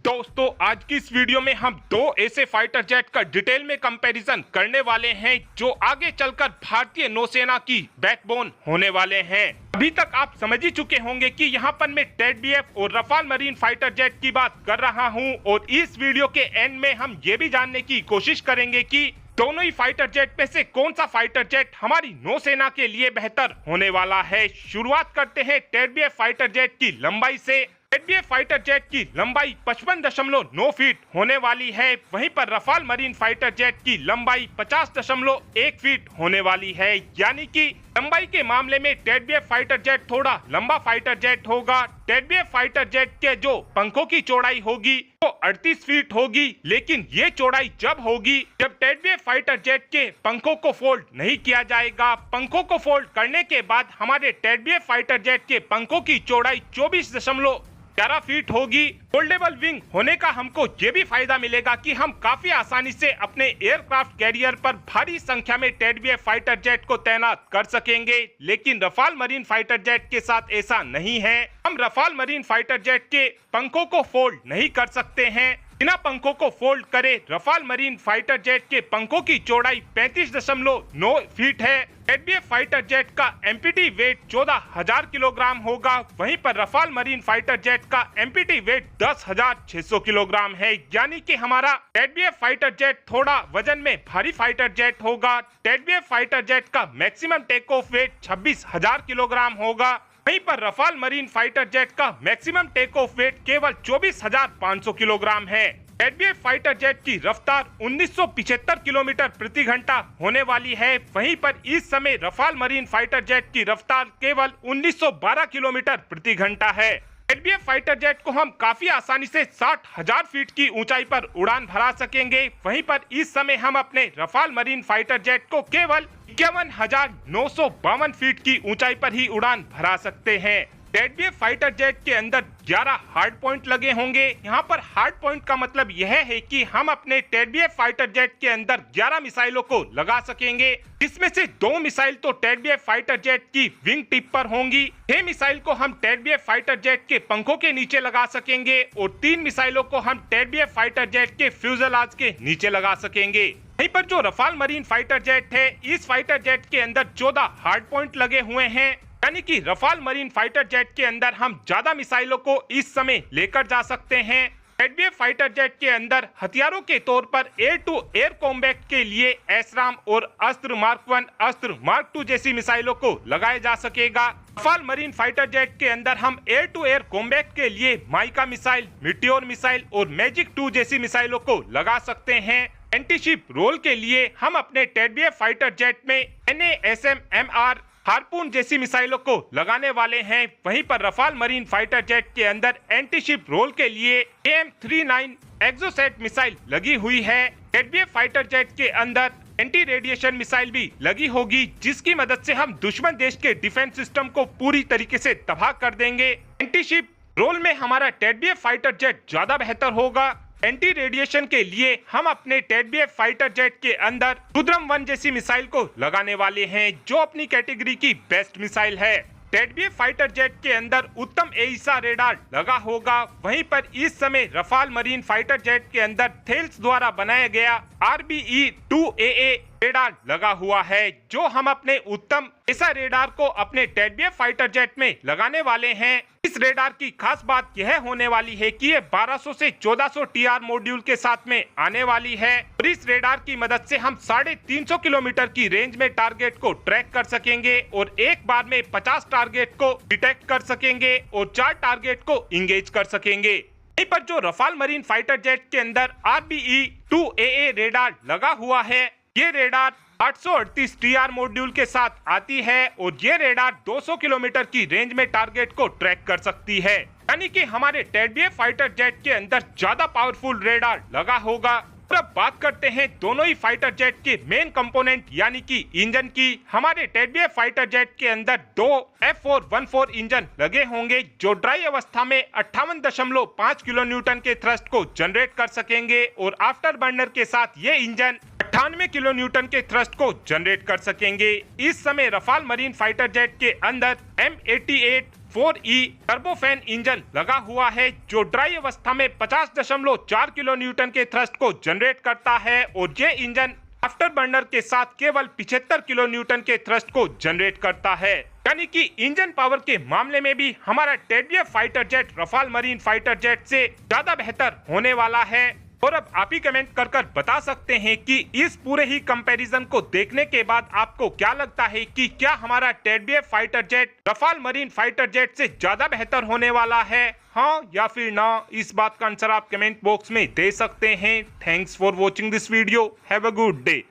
दोस्तों आज की इस वीडियो में हम दो ऐसे फाइटर जेट का डिटेल में कंपैरिजन करने वाले हैं जो आगे चलकर भारतीय नौसेना की बैकबोन होने वाले हैं। अभी तक आप समझ ही चुके होंगे कि यहाँ पर मैं टेडबीएफ और रफाल मरीन फाइटर जेट की बात कर रहा हूँ और इस वीडियो के एंड में हम ये भी जानने की कोशिश करेंगे कि दोनों ही फाइटर जेट में से कौन सा फाइटर जेट हमारी नौसेना के लिए बेहतर होने वाला है। शुरुआत करते हैं टेडबीएफ फाइटर जेट की लंबाई से। टेडबीएफ फाइटर जेट की लंबाई 55.9 फीट होने वाली है, वहीं पर रफाल मरीन फाइटर जेट की लंबाई 50.1 फीट होने वाली है। यानी कि लंबाई के मामले में टेडबीएफ फाइटर जेट थोड़ा लंबा फाइटर जेट होगा। टेडबीएफ फाइटर जेट के जो पंखों की चौड़ाई होगी वो 38 फीट होगी, लेकिन ये चौड़ाई जब होगी जब टेडबीएफ फाइटर जेट के पंखों को फोल्ड नहीं किया जाएगा। पंखों को फोल्ड करने के बाद हमारे टेडबीएफ फाइटर जेट के पंखों की चौड़ाई 24.11 फीट होगी। फोल्डेबल विंग होने का हमको ये भी फायदा मिलेगा कि हम काफी आसानी से अपने एयरक्राफ्ट कैरियर पर भारी संख्या में टेडबीएफ फाइटर जेट को तैनात कर सकेंगे, लेकिन रफाल मरीन फाइटर जेट के साथ ऐसा नहीं है। हम रफाल मरीन फाइटर जेट के पंखों को फोल्ड नहीं कर सकते हैं। बिना पंखों को फोल्ड करे रफाल मरीन फाइटर जेट के पंखों की चौड़ाई 35.9 फीट है। टेडबीएफ फाइटर जेट का एमपीटी वेट 14,000 किलोग्राम होगा, वहीं पर रफाल मरीन फाइटर जेट का एमपीटी वेट 10,600 किलोग्राम है। यानी कि हमारा टेडबीएफ फाइटर जेट थोड़ा वजन में भारी फाइटर जेट होगा। टेडबीएफ फाइटर जेट का maximum take off weight 26,000 kilogram होगा, वहीं पर रफाल मरीन फाइटर जेट का मैक्सिमम टेक ऑफ वेट केवल 24,500 किलोग्राम है। टेडबीएफ फाइटर जेट की रफ्तार 1975 किलोमीटर प्रति घंटा होने वाली है, वहीं पर इस समय रफाल मरीन फाइटर जेट की रफ्तार केवल 1912 किलोमीटर प्रति घंटा है। टेडबीएफ फाइटर जेट को हम काफी आसानी से 60,000 फीट की ऊंचाई पर उड़ान भरा सकेंगे, वहीं पर इस समय हम अपने रफाल मरीन फाइटर जेट को केवल 51,952 फीट की ऊंचाई पर ही उड़ान भरा सकते हैं। टेडबीएफ फाइटर जेट के अंदर 11 हार्ड पॉइंट लगे होंगे। यहाँ पर हार्ड पॉइंट का मतलब यह है कि हम अपने टेडबीएफ फाइटर जेट के अंदर 11 मिसाइलों को लगा सकेंगे, जिसमें से 2 मिसाइल तो टेडबीएफ फाइटर जेट की विंग टिप पर होंगी। 6 मिसाइल को हम टेडबीएफ फाइटर जेट के पंखों के नीचे लगा सकेंगे और 3 मिसाइलों को हम टेडबीएफ फाइटर जेट के फ्यूजलाज के नीचे लगा सकेंगे। वहीं पर जो रफाल मरीन फाइटर जेट है, इस फाइटर जेट के अंदर 14 हार्ड पॉइंट लगे हुए हैं, यानी कि रफाल मरीन फाइटर जेट के अंदर हम ज्यादा मिसाइलों को इस समय लेकर जा सकते हैं। टेडबीएफ फाइटर जेट के अंदर हथियारों के तौर पर एयर टू एयर कॉम्बैट के लिए एसराम और अस्त्र मार्क 1, अस्त्र मार्क 2 जैसी मिसाइलों को लगाया जा सकेगा। रफाल मरीन फाइटर जेट के अंदर हम एयर टू एयर कॉम्बैट के लिए माइका मिसाइल, मिटियोर मिसाइल और मैजिक 2 जैसी मिसाइलों को लगा सकते हैं। एंटीशिप रोल के लिए हम अपने टेडबीएफ फाइटर जेट में NASM-MR, हार्पून जैसी मिसाइलों को लगाने वाले हैं। वहीं पर रफाल मरीन फाइटर जेट के अंदर एंटीशिप रोल के लिए AM-39 एक्सोसेट मिसाइल लगी हुई है। टेडबीएफ फाइटर जेट के अंदर एंटी रेडिएशन मिसाइल भी लगी होगी, जिसकी मदद से हम दुश्मन देश के डिफेंस सिस्टम को पूरी तरीके से तबाह कर देंगे। एंटीशिप रोल में हमारा टेडबीएफ फाइटर जेट ज्यादा बेहतर होगा। एंटी रेडिएशन के लिए हम अपने टेडबीएफ फाइटर जेट के अंदर रुद्रम 1 जैसी मिसाइल को लगाने वाले हैं, जो अपनी कैटेगरी की बेस्ट मिसाइल है। टेडबीएफ फाइटर जेट के अंदर उत्तम एईसा रेडार लगा होगा, वहीं पर इस समय रफाल मरीन फाइटर जेट के अंदर थेल्स द्वारा बनाया गया RBE-2AA रेडार लगा हुआ है, जो हम अपने उत्तम ऐसा रेडार को अपने टेडबीएफ फाइटर जेट में लगाने वाले हैं। इस रेडार की खास बात यह होने वाली है कि ये 1200 से 1400 TR मॉड्यूल के साथ में आने वाली है और इस रेडार की मदद से हम 350 किलोमीटर की रेंज में टारगेट को ट्रैक कर सकेंगे और एक बार में 50 टारगेट को डिटेक्ट कर सकेंगे और 4 टारगेट को इंगेज कर सकेंगे। यहीं पर जो रफाल मरीन फाइटर जेट के अंदर RBE-2AA रेडार लगा हुआ है, ये रेडार 838 TR मॉड्यूल के साथ आती है और ये रेडार 200 किलोमीटर की रेंज में टारगेट को ट्रैक कर सकती है। यानी कि हमारे टेडबीएफ फाइटर जेट के अंदर ज्यादा पावरफुल रेडार लगा होगा। और अब बात करते हैं दोनों ही फाइटर जेट के मेन कंपोनेंट यानी कि इंजन की। हमारे टेडबीएफ फाइटर जेट के अंदर 2 F414 इंजन लगे होंगे, जो ड्राई अवस्था में 58.5 किलो न्यूटन के थ्रस्ट को जनरेट कर सकेंगे और आफ्टर बर्नर के साथ ये इंजन 98 किलो न्यूटन के थ्रस्ट को जनरेट कर सकेंगे। इस समय रफाल मरीन फाइटर जेट के अंदर M88 4E टर्बोफैन इंजन लगा हुआ है जो ड्राई अवस्था में 50.4 किलो न्यूटन के थ्रस्ट को जनरेट करता है और ये इंजन आफ्टर बर्नर के साथ केवल 75 किलो न्यूटन के थ्रस्ट को जनरेट करता है। यानी कि इंजन पावर के मामले में भी हमारा TEDBF fighter jet Rafale marine fighter jet से ज्यादा बेहतर होने वाला है। और अब आप ही कमेंट कर बता सकते हैं कि इस पूरे ही कंपैरिजन को देखने के बाद आपको क्या लगता है कि क्या हमारा TEDBF fighter jet Rafale marine fighter jet से ज्यादा बेहतर होने वाला है, हाँ या फिर ना। इस बात का आंसर आप कमेंट बॉक्स में दे सकते हैं। Thanks for watching this video. Have a good day.